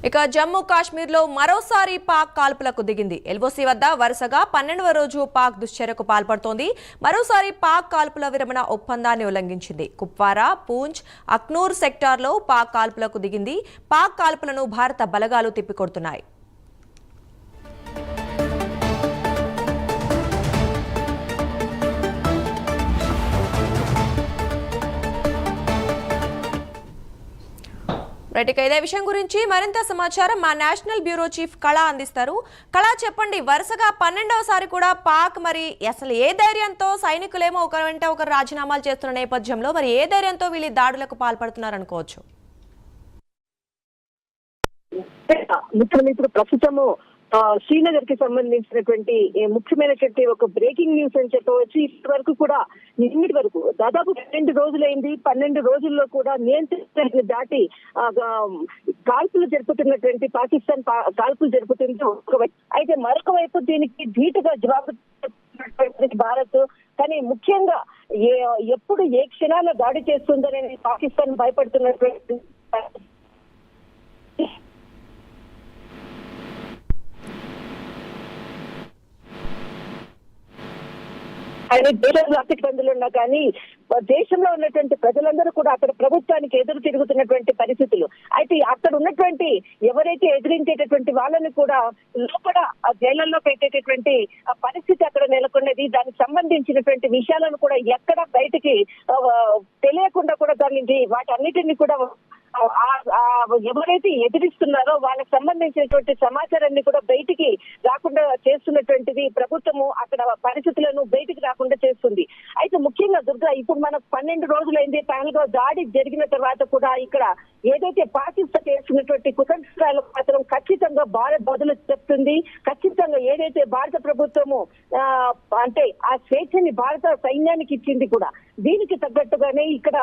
ఇక జమ్మూ కాశ్మీర్ లో మరోసారి పాక్ కాల్పులకు దిగింది. ఎల్ఓసి వద్ద వరుసగా 12వ రోజు పాక్ దుశ్చర్యకు పాల్పడుతోంది. మరోసారి పాక్ కాల్పుల విరమణ ఒప్పందాన్ని ఉల్లంఘించింది. కుప్వారా, పూంచ్, అఖ్నూర్ సెక్టార్లో పాక్ కాల్పులకు దిగింది. పాక్ కాల్పులను భారత బలగాలు తిప్పికొడుతున్నాయి. ఇదే విషయం గురించి మరింత సమాచారం మా నేషనల్ బ్యూరో చీఫ్ కళా అందిస్తారు. కళా, చెప్పండి, వరుసగా 12వసారి కూడా పాక్ మరి అసలు ఏ ధైర్యంతో సైనికులేమో ఒకరి వెంట ఒకరు రాజీనామాలు చేస్తున్న నేపథ్యంలో మరి ఏ ధైర్యంతో వీళ్ళు దాడులకు పాల్పడుతున్నారు అనుకోవచ్చు? ఇప్పుడు ప్రస్తుతము శ్రీనగర్ కి సంబంధించినటువంటి ముఖ్యమైనటువంటి ఒక బ్రేకింగ్ న్యూస్ అని చెప్పవచ్చు. ఇప్పటి వరకు కూడా నిన్నటి వరకు దాదాపు 12 రోజులైంది. 12 రోజుల్లో కూడా నియంత్రణ దాటి కాల్పులు జరుపుతున్నటువంటి పాకిస్తాన్ కాల్పులు జరుపుతుంది ఒకవైపు. అయితే మరొక వైపు దీనికి ధీటుగా జవాబు భారత్. కానీ ముఖ్యంగా ఎప్పుడు ఏ క్షణాల్లో దాడి చేస్తుందనేది పాకిస్తాన్ భయపడుతున్నటువంటి ఆయన దేశంలో ఇబ్బందులు ఉన్నా కానీ దేశంలో ఉన్నటువంటి ప్రజలందరూ కూడా అక్కడ ప్రభుత్వానికి ఎదురు తిరుగుతున్నటువంటి పరిస్థితులు. అయితే అక్కడ ఉన్నటువంటి ఎవరైతే ఎదిరించేటటువంటి వాళ్ళని కూడా లోపల జైళ్లలో పెట్టేటటువంటి పరిస్థితి అక్కడ నెలకొన్నది. దానికి సంబంధించినటువంటి విషయాలను కూడా ఎక్కడ బయటికి తెలియకుండా కూడా దానికి వాటన్నిటిని కూడా ఎవరైతే ఎదిరిస్తున్నారో వాళ్ళకి సంబంధించినటువంటి సమాచారాన్ని కూడా బయటికి రాకుండా చేస్తున్నటువంటిది ప్రభుత్వము అక్కడ పరిస్థితులను బయటికి రాకుండా చేస్తుంది. అయితే ముఖ్యంగా దుర్గా, ఇప్పుడు మనకు 12 రోజులైంది. పహల్గాం దాడి జరిగిన తర్వాత కూడా ఇక్కడ ఏదైతే పాకిస్తాన్ చేస్తున్నటువంటి కుతంత్రాలు మాత్రం ఖచ్చితంగా భారత్ బదులు చెప్తుంది. ఖచ్చితంగా ఏదైతే భారత ప్రభుత్వము అంటే ఆ స్వేచ్ఛని భారత సైన్యానికి ఇచ్చింది కూడా, దీనికి తగ్గట్టుగానే ఇక్కడ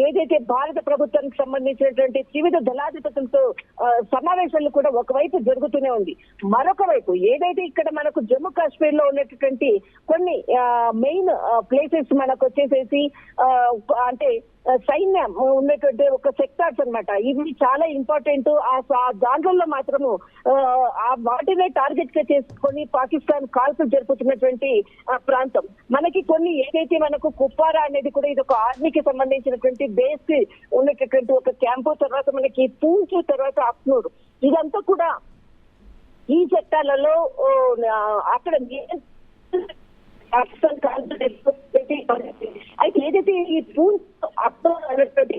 ఏదైతే భారత ప్రభుత్వానికి సంబంధించినటువంటి త్రివిధ దళాధిపతులతో సమావేశాలు కూడా ఒకవైపు జరుగుతూనే ఉంది. మరొక వైపు ఏదైతే ఇక్కడ మనకు జమ్మూ కాశ్మీర్ లో ఉన్నటువంటి కొన్ని మెయిన్ ప్లేసెస్ మనకు వచ్చేసేసి అంటే సైన్యం ఉన్నటువంటి ఒక సెక్టార్స్ అన్నమాట. ఇవి చాలా ఇంపార్టెంట్. దాంట్లో మాత్రము వాటినే టార్గెట్ గా చేసుకొని పాకిస్తాన్ కాల్పులు జరుపుతున్నటువంటి ప్రాంతం. మనకి కొన్ని ఏదైతే మనకు కుప్వారా అనేది కూడా ఇది ఒక ఆర్మీకి సంబంధించినటువంటి బేస్ ఉన్నటువంటి ఒక క్యాంపు, తర్వాత మనకి పూంచ్, తర్వాత అఖ్నూర్, ఇదంతా కూడా ఈ సెక్టార్లలో అక్కడ పాకిస్తాన్ కాల్పులు అయితే ఏదైతే ఈ పూంచ్ అఖ్నూర్ అనేటువంటి